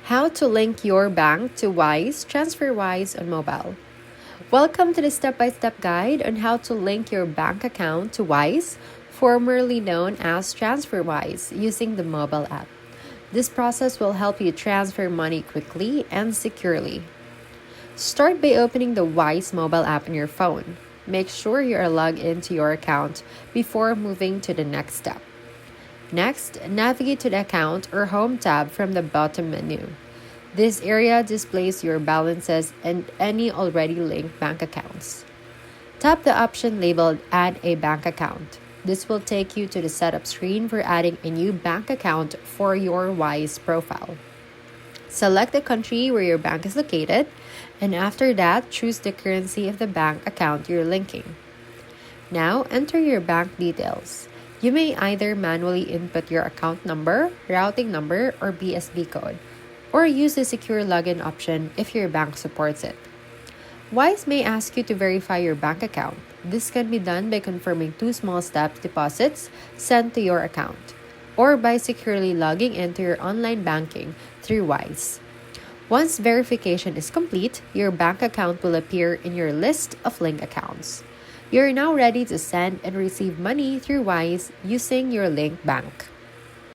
How to link your bank to Wise, TransferWise on mobile. Welcome to the step-by-step guide on how to link your bank account to Wise, formerly known as TransferWise, using the mobile app. This process will help you transfer money quickly and securely. Start by opening the Wise mobile app on your phone. Make sure you are logged into your account before moving to the next step. Next, navigate to the Account or Home tab from the bottom menu. This area displays your balances and any already linked bank accounts. Tap the option labeled Add a Bank Account. This will take you to the setup screen for adding a new bank account for your Wise profile. Select the country where your bank is located, and after that, choose the currency of the bank account you're linking. Now, enter your bank details. You may either manually input your account number, routing number, or BSB code, or use the secure login option if your bank supports it. Wise may ask you to verify your bank account. This can be done by confirming 2 small-step deposits sent to your account, or by securely logging into your online banking through Wise. Once verification is complete, your bank account will appear in your list of linked accounts. You're now ready to send and receive money through Wise using your linked bank.